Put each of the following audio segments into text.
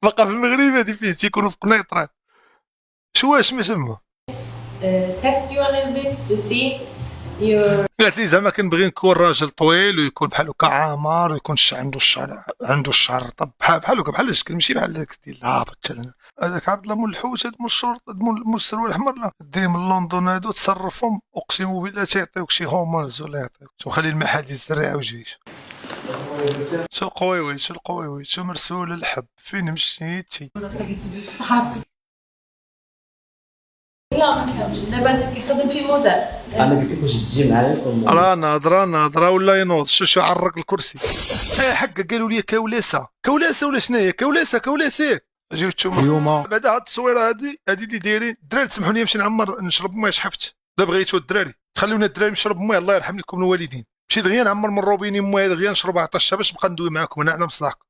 بقى في المغرب هادي فين تيكونوا في قنيطرة شواش ما تما. test you a little bit to see your قالت لي زعما كنبغي نكون راجل طويل ويكون بحال هكا عامر ويكون عنده الشعر طب بحال هكا بحال الشكل ماشي بحال داك ديال الهابط هذاك عبد الله مول الحوت هاد مول الشرطه مول السروال الاحمر لا ديهم لندن هادو تصرفهم اقسم بالله تيعطيوك شي هومونز ولا يعطيوك شو خلي المحل الزريعه وجيش شو القويوي شو القويوي شو مرسول الحب فين مشيتي. لا ما فهمتش دابا انت كيخدم في موديل. انا قلت لك واش تجي معايا راه ناضره ولا ينوض شو عرق الكرسي. حقا قالوا لي كولاسه ولا شناهي كولاسه جيو نتوما اليوم بعد هاد التصويره هادي اللي دايرين الدراري تسمحوا لي نمشي نعمر نشرب ماء شحفت لا بغيتو الدراري تخليونا الدراري نشرب ماء الله يرحم لكم الوالدين مشيت دغيا نعمر من روبيني ماء دغيا نشرب عطشه باش نبقى ندوي معاكم انا على مصلحكم.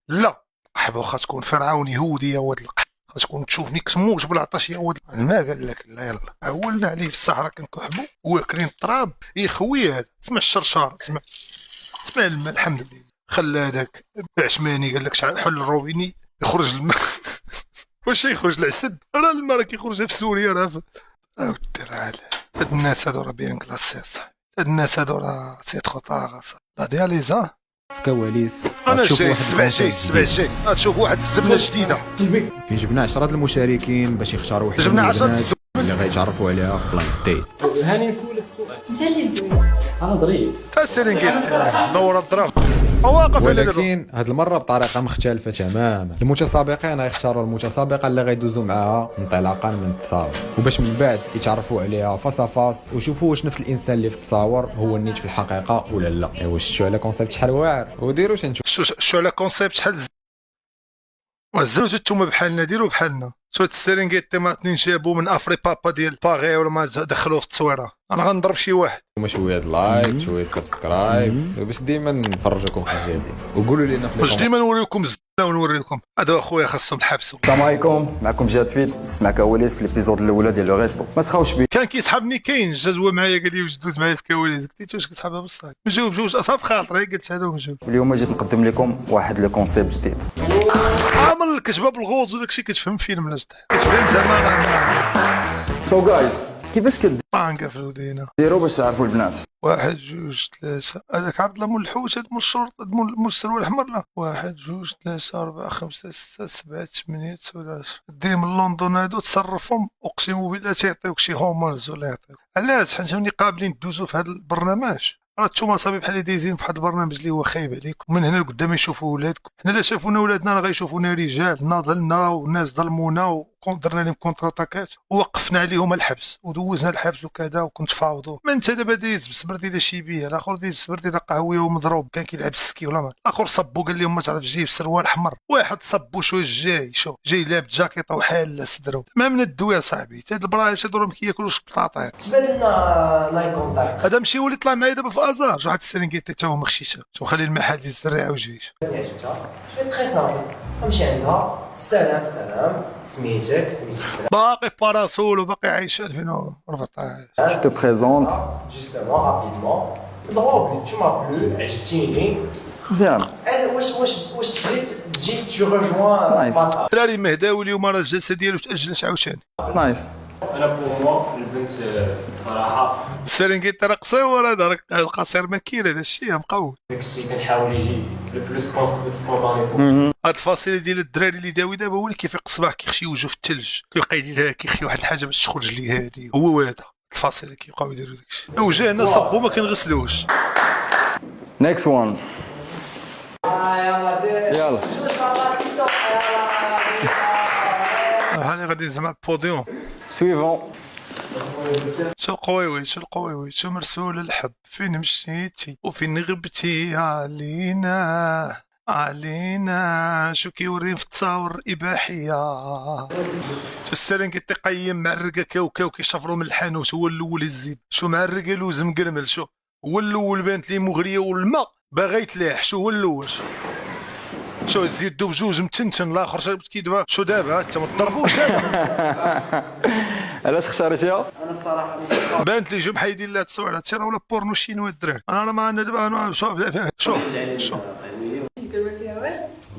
لا حبا واخا تكون فرعون يهودي يا ولد تكون تشوفني كتموج بالعطش يا ولد الماء قال لك لا يلا عولنا عليه في الصحراء كنكحبوا واكلين التراب يخوي هذا تسمع الشرشار تسمع الماء الحمد لله خلى هذاك العشماني قال لك حل الروبيني يخرج الماء واش يخرج العسد راه الماء راه كيخرج في سوريا راه دير على هاد الناس هادو راه بيان كلاسيس هاد الناس هادو راه سيت خطاغ لا دياليزا في كواليس انا جاي السبع جاي غتشوف واحد الزبله جديده فين جبنا 10 المشاركين باش يختاروا واحد جبنا 10 اللي غيتعرفوا عليها في بلان ديت. هاني نسولك السؤال انت اللي زوين انا ضريب تا السرنجيت نور الضرب واقف ولكن هاد المره بطريقه مختلفه تماما. المتسابقين غيختاروا المتسابقه اللي غيدوزوا معاها انطلاقا من التصاور وباش من بعد يتعرفوا عليها فاس ويشوفوا واش نفس الانسان اللي في التصاور هو النيت في الحقيقه ولا لا. ايوا شفتوا على كونسيبت شحال واعر وديروا تنشوف شو على كونسيبت شحال وزنتو نتوما بحالنا ديروا بحالنا شو السرنجيت ما اثنين جابوا من افري بابا ديال باغي ولا ما دخلوه في التصويره انا غنضرب شي واحد شويه لايك شويه سبسكرايب باش ديما نفرجوكم حاجه جديده وقولوا لنا في واش ديما نوريكم الزنا ونوريكم هادو اخويا خاصهم الحبس. السلام عليكم معكم جاد فيت نسمع كواليس في الابيزود الاولى ديال لو ريستو ما تخاوش بيه كان كيسحبني كاين جا هو معايا قال لي واش دوز معايا في كواليس قلت له واش كتسحبها بصح ما جاوبش اصاف خاطري قلت هذا ومجاوب. اليوم جيت نقدم لكم واحد لو كونسيبت جديد عامل الكتبه بالغوز وداكشي كتفهم فيلم لا كتفهم زعما سو جايز كيفاش طانكا في الودينه كديروا باش تعرفوا البنات 1 2 3 هذاك عبد الله مول الحوت هذا مول الشرطه مول السروال الاحمر لا 1 2 3 4 5 6 7 8 9 ديهم لندن هادو تصرفهم اقسم بالله تيعطيوك شي هومونز ولا يعطيوك علاش حيت هوني قابلين تدوزوا في هذا البرنامج راه نتوما صافي بحال دايزين في واحد البرنامج اللي هو خايب عليكم من هنا لقدام يشوفوا ولادكم حنا لا شافونا ولادنا راه غيشوفونا رجال ناضلنا وناس ظلمونا درنا لهم كونتراتاكات ووقفنا عليهم الحبس ودوزنا الحبس وكذا وكنت فاوضوا ما انت دابا دايز بسبرتي لا شيبيه الاخر دايز بسبرتي لا قهويه ومضروب كان كيلعب السكي ولا ما الاخر صبو قال لهم ما تعرف جيب سروال احمر واحد صبو شو جاي لابس جاكيطه وحال صدرو ما من الدويه صاحبي هاد البرايش هادو ما كياكلوش بطاطات تبادلنا لايك كونتاكت هذا مشي ولي طلع معايا دابا في ازار واحد السرنجيت حتى هو مخشيشه شو خلي المحل ديال الزريعه وجيش تري سامبل نمشي عندها سلام سميتك باقي باراسول وباقي عايش 2014 جو تو بريزونت جوستومون رابيدمون ضرب tu m'as plu عجبتيني مزيان واش بغيت تجي تو ريجوان الدراري مهداوي اليوم راه الجلسه ديالو تاجلت عاوتاني نايس انا بور موا البنت صراحه السرنجيت راه قصير هذا القصير ما كاين هذا الشيء مقود داكشي كنحاول يجي لو بلوس سبونطاني هاد الفاصله ديال الدراري اللي داوي دابا هو اللي كيفيق الصباح كيخشي وجهه في الثلج كيبقى يدير كيخشي واحد الحاجه باش تخرج ليه هادي هو هذا الفاصله كيبقاو يديروا داكشي وجهنا صبو ما كنغسلوش. نيكست وان يلا هاني غادي زعما البوديوم سويفون شو القويوي شو مرسول الحب فين مشيتي وفين غبتي علينا شو كيورين في التصاور الاباحيه شو السرنجيت تقيم مع الرقه كاو كيشفروا من الحانوت هو الاول الزيد شو مع الرقه لوز مقرمل شو هو الاول بانت لي مغريه والماء باغي يتلاح شو هو الاول شو زيدو بجوج متنتن الاخر شربت كيدبا شو دابا انت ما تضربوش علاش اختاريتيها؟ انا الصراحه بانت لي جو محايدين لها التصوير هادشي راه ولا بورنو شينوا الدراري انا ما انا دابا انا شوف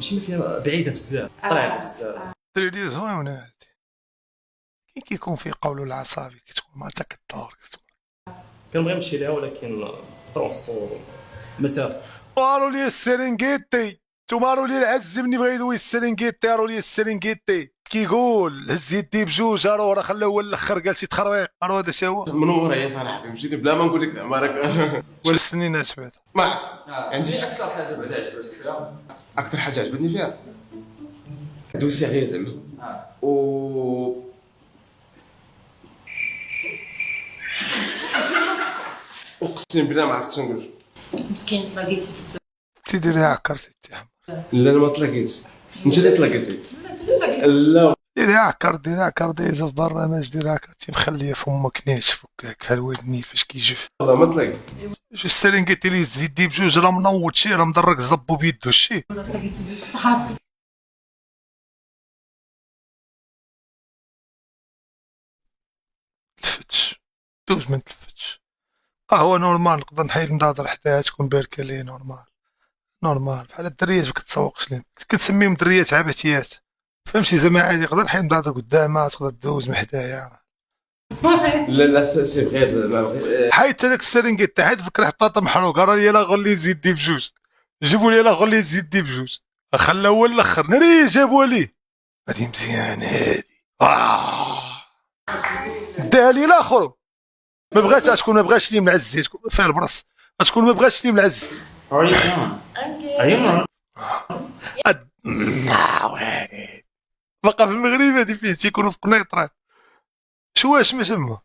ماشي فيها بعيده بزاف طلعت بزاف. الدراري زوينه هادي كي كيكون في قولوا العصابي كتكون مالتها كدور كنبغي نمشي لها ولكن ترونسبور مسافه. قالوا لي السرنجيتي نتوما قالوا لي العز مني بغا يدوي السرنجيتي قالوا لي السرنجيتي كيقول هز يدي بجوج راه خلاه هو الاخر قال شي تخربيق راه هذا شا هو منور يا صراحه فهمتيني بلا ما نقول لك زعما راك واش السنينات بعدا ما عرفت عندي شك. اكثر حاجه بعدا عجبتك فيها؟ اكثر حاجه عجبتني فيها دوسي غير زعما و اقسم بالله ما عرفتش نقول. مسكين تلاقيتي بزاف. تيديري عكرتي انت لا انا ما تلاقيتش انت اللي تلاقيتي. لا ديري عكر دايزه في برنامج ديري عكرتي مخليه فمك ناشف هكاك بحال ودني فاش كيجف والله ما تلاقي. شو السرنجيتي اللي زيدي بجوج راه منوض شي راه مدرك زبو بيدو شي تلاقيتي بزاف حاصل. تلفتش دوز من تلفتش قهوه نورمال نقدر نحيد نضاضر حداها تكون باركه ليه نورمال بحال الدريات ما كتسوقش لهم كنسميهم دريات عبثيات فهمتي زعما عادي نقدر نحيد نضاضر قدامها تقدر دوز من حدايا لا سي غير زعما حيت هذاك السرنجيت حيت فكر حطاطا محروقه راه يلا غولي زيدي بجوج جيبوا لي لا غولي زيدي بجوج خلى هو الاخر ناري جابوا ليه هادي مزيان هادي داها لي الاخر ما بغاش شكون ما بغاش لي معز شكون فيها البرص شكون ما بغاش لي معز How are you doing? Are you alright? وارد بقى في المغرب هادي فين تيكونوا في قنيطره شواش ما سمو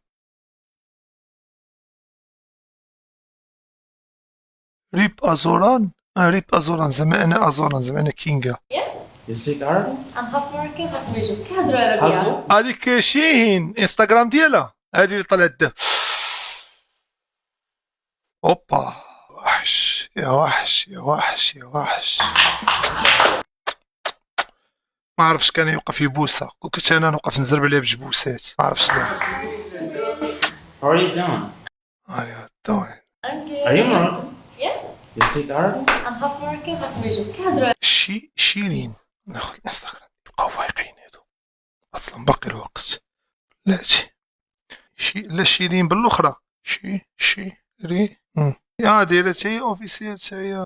ريب ازوران ريب ازوران زعما انا ازوران زعما انا كينغا You speak Arabic? I'm half Moroccan, half Tunisian. كيهضروا عربية. هذيك شيهين انستغرام ديالها هذه اللي طلعت ده اوبا وحش يا وحش يا وحش يا وحش ما عرفش كان يوقف يبوسها وكنت انا نوقف نزرب عليه بجبوسات ما عرفش ليه How are you doing? هاني دوين Are you Moroccan? Yeah, You speak Arabic? I'm half Moroccan, half Tunisian. كيهضروا. شيرين ناخذ الانستغرام يبقاو فايقين هادو اصلا باقي الوقت لا لا شيرين بالاخرى شيرين دايره هي اوفيسيال هي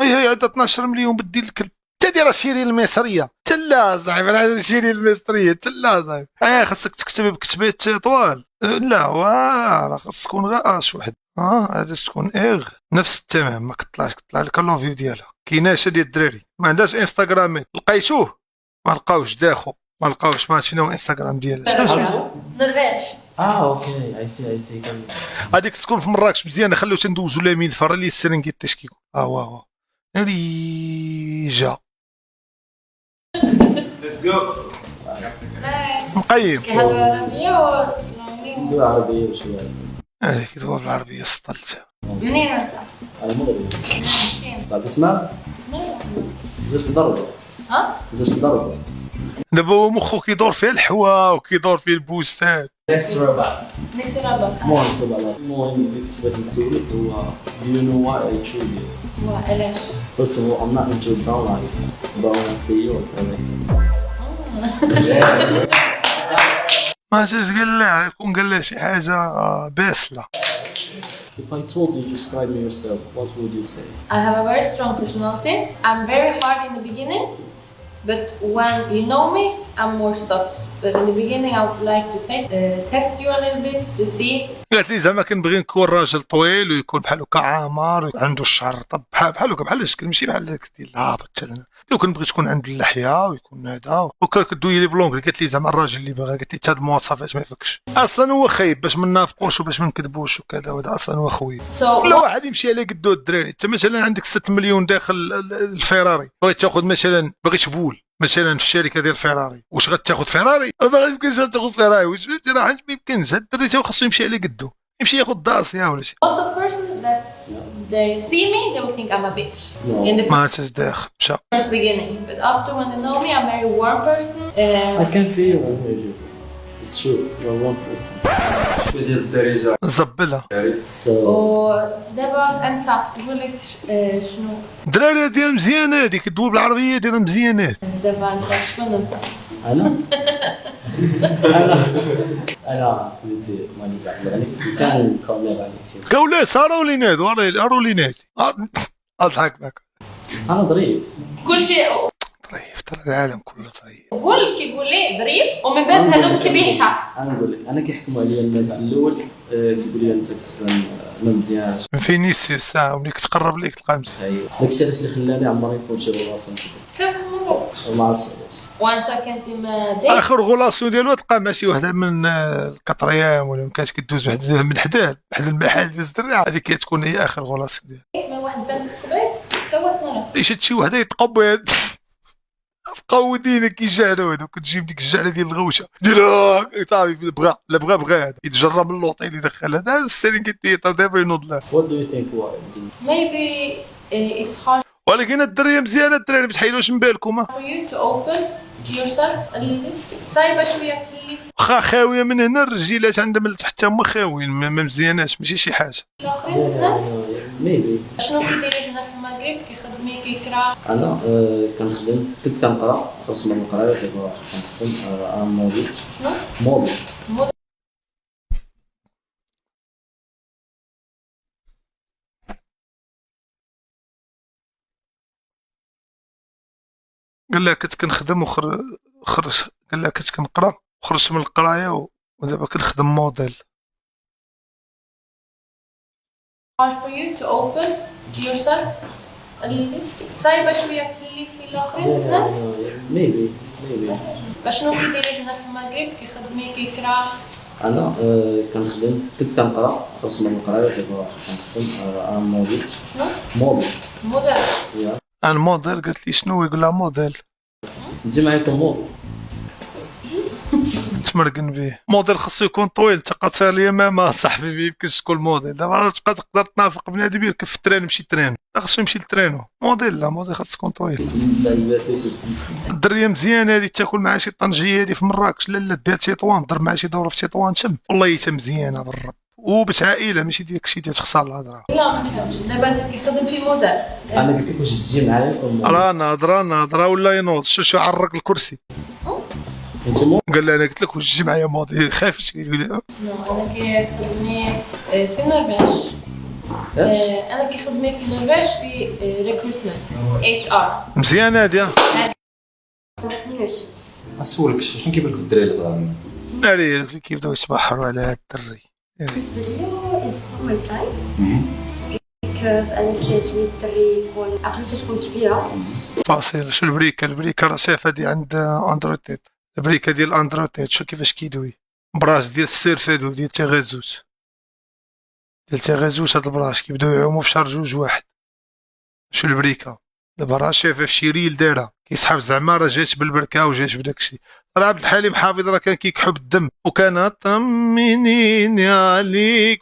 هي عندها 12 مليون بدي الكلب انت دايره شيرين المصريه تلا صاحبي انا شيرين المصريه تلا صاحبي خاصك تكتب بكتبات طوال لا راه خاص تكون غير اش واحد هذا تكون نفس التمام ما كطلعش كطلع لك اللوفيو ديالها كايناشه ديال الدراري ما عندهاش انستغرام لقيتوه ما لقاوش داخو ما لقاوش ما عرفتش شنو انستغرام ديالها نرويج. Okay, I see. هذيك تكون في مراكش مزيانه خليو تندوزو لامين فرا لي السرنجيت تشكيكو واه ريجا ليتس جو مقيم كيهضروا عربية اللغه العربيه وشويه. هذيك كتبوا بالعربيه سطلت منين انت؟ انا مغربي. فين؟ تعرف تسمع؟ بدات نضرب. ها؟ بدات نضرب. دابا هو مخو كيدور فيه الحوا وكيدور فيه البوستات نكست ربع. نكسي رابط. المهم اللي كنت باغي نسولك هو do you know why I choose you? وعلاش؟ First of all, I'm not into brown eyes, but I want to see yours. ما جاش قال لها يكون قال لها شي حاجه باسله If I told you to describe me yourself, what would you say? I have a very strong personality. I'm very hard in the beginning, but when you know me, I'm more soft. But in the beginning, I would like to test you a little bit to see. قالت لي زعما كنبغي نكون راجل طويل ويكون بحال هكا عامر وعنده الشعر طب بحال هكا بحال الشكل ماشي بحال داك ديال الهابط مثلا لو كنبغي تكون عنده اللحيه ويكون هذا وكدوي لي بلونغلي قالت لي زعما الراجل اللي باغا قالت لي هاد المواصفات ما يفكش اصلا هو خايب باش ما نافقوش وباش ما نكذبوش وكذا وهذا اصلا هو خويا So كل واحد يمشي على قدو الدراري انت مثلا عندك 6 مليون داخل الفيراري بغيت تاخذ مثلا بغيت فول مثلا في الشركه ديال فيراري واش غتاخذ فيراري ما يمكنش تاخذ فيراري واش فهمتي راه ما يمكنش هاد الدري تا خاصو يمشي على قدو يمشي ياخذ داسيا ولا شي most of the person that they see me, they will think I'm a bitch in the ما تاش داخل مشى first beginning. But after when they know me, I'm a very warm person. I can feel you when you It's true. You're one person. شويه ديال الدارجه نزبلها. So ودابا انت قول لك شنو الدراري ديال مزيانات هذيك كدوي بالعربيه ديال مزيانات. دابا انت شكون انت؟ انا انا سميتي ماني زعما غني كان كاميرا عليك فيه. كولاس رولينات رولينات اضحك بك. انا ظريف. كل شيء طريف ترى العالم كله طريف. قول كيقول لي ظريف ومن بعد هذوك كبيحه. انا نقول لك انا كيحكموا عليا الناس في الاول كيقول لي انت كتبان ما مزيانش. من فينيسيوس ساعه وملي كتقرب ليك تلقى مزيان. ايوا داكشي علاش اللي خلاني عمري نكون شي غلاسه ما عرفتش علاش. وانت كنت ما ديك اخر غولاسيون ديالو تلقى مع شي وحده من الكطريام ولا ما كانش كدوز من حداه واحد المحل ديال الزريعه هذيك كتكون هي اخر غولاسيون ديالو. ما واحد بنت قبيل توت مره ليش هادشي وحده يتقبض مقودينك كيجعلوا هذوك تجيب ديك الجعله ديال الغوشه ديال صافي بغى هذا يتجرى من اللوطي اللي دخل هذا السيرينغيتي دابا ينوض له. What do you think why? maybe it's hard ولكن الدريه مزيانه الدراري ما تحيلوش من بالكم for you to open yourself a little صايبه شويه تولي واخا خاويه من هنا الرجيلات عندهم من تحت هما خاويين ما مزياناش ماشي شي حاجه. الاخرين هنا ميبي شنو كيديري هنا في المغرب كيخدمي كيكرا انا كنخدم كنت كنقرا خرجت من القرايه دابا كنخدم انا موديل شنو موديل. قال لها كنت كنخدم خرج قال لها كنت كنقرا وخرجت من القرايه ودابا كنخدم موديل. hard for you to open yourself a little صايبه شويه تولي في الاخرين هنا ميبي شنو كيديري هنا في المغرب كيخدمي كيكرا انا كنخدم كنت كنقرا خرجت من القرايه دابا كنخدم انا موديل شنو موديل. موديل انا موديل قالت لي شنو يقول لها موديل نجي معاكم موديل. تمرقن به موديل خاصو يكون طويل تقاطير اليمامه صاحبي ما يمكنش تكون موديل دابا تقدر تنافق بنادم يركب في الترين يمشي ترين خاصو يمشي للترينو موديل لا موديل خاص تكون طويل. الدريه مزيانه هذه تاكل معها شي طنجيه هذه في مراكش لا دير تطوان ضرب معها شي دوره في تطوان تم والله حتى مزيانه بالرب وبس عائله ماشي ديك الشيء ديال تخسر الهضره. لا ما فهمتش دابا انت كيخدم في موديل انا قلت لك واش تجي معايا نكون موديل. راه ناظره ولا ينوض شو عرق الكرسي. انت موديل. قال لي انا قلت لك واش تجي معايا موديل خايفش كيقول لي انا كيخدمني في النرويج انا كيخدمي في النرويج في ريكروتمنت HR مزيانه هذه. نسولك شنو كيبان لك في الدراري الصغار ناري كيبداو يتبحروا على هاد الدري. video is summertime because أنا كيعجبني الدري يكون عقلته تكون كبيرة. فاصل شو البريكه راه شايفه هادي عند اندروتيت البريكه ديال اندروتيت شو كيفاش كيدوي براش ديال السيرفيدو ديال تيغيزوس هاد البراش كيبداو يعوموا في شهر جوج واحد. شو البريكه دابا راه شايفه في شي ريل دايره كيسحب زعما راه جات بالبركه وجات بداكشي. راه عبد الحليم حافظ راه كان كيكحب الدم وكان طمنيني عليك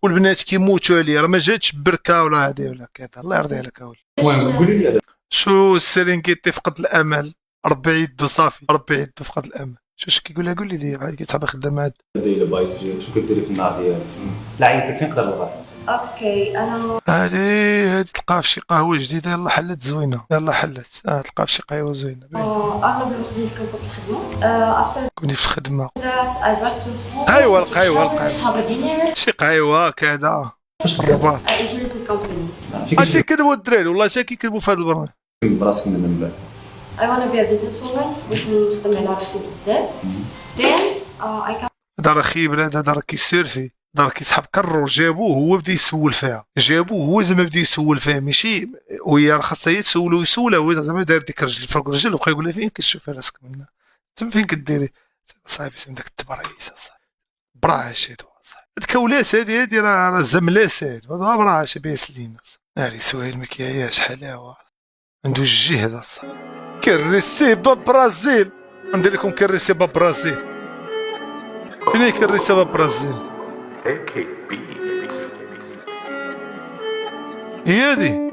والبنات كيموتوا عليه راه ما جاتش بركه ولا هادي ولا كذا الله يرضي عليك اولي. المهم قولي لي شو السيرينغيتي فقد الامل ربي يدو صافي ربي يدو فقد الامل. شو كيقول لها قولي لي كيتحب خدام هاد دايره بايت شو كديري في النهار ديالك لا عيطتك فين نقدر نلقاك. أوكي أنا هادي تلقاها في شي قهوه جديده يلا حلت زوينه يلا حلت تلقاها في شي قهوه زوينه أغلب الوقت اللي كنكون في الخدمة. After كوني في الخدمه that I got to قهوه have a dinner. شي قهوه كذا في الرباط. I enjoyed the company. هادشي كيكذبوا الدراري والله حتى كيكذبوا في هذا البرنامج. براسك من بعد I want to be a businesswoman باش نخدم على راسي بزاف. Then I can دار خيب هذا دار كيسيرفي دار كيسحب كرو جابوه هو بدا يسول فيها جابوه هو زعما بدا يسول فيها ماشي وهي خاصها هي تسولو يسولها هو زعما داير ديك الرجل فوق الرجل وبقى يقول لها فين كتشوفي راسك منا تم فين كديري صاحبي عندك التبرعيس صاحبي براش هادو صاحبي هاد كولاس هادي راه زملاس هادو براش بيس لينا ناري سهيل ما كيعياش حلاوه عنده الجهد صاحبي كريسيبا برازيل ندير لكم كريسيبا برازيل فين هي كريسيبا برازيل AKB هي هادي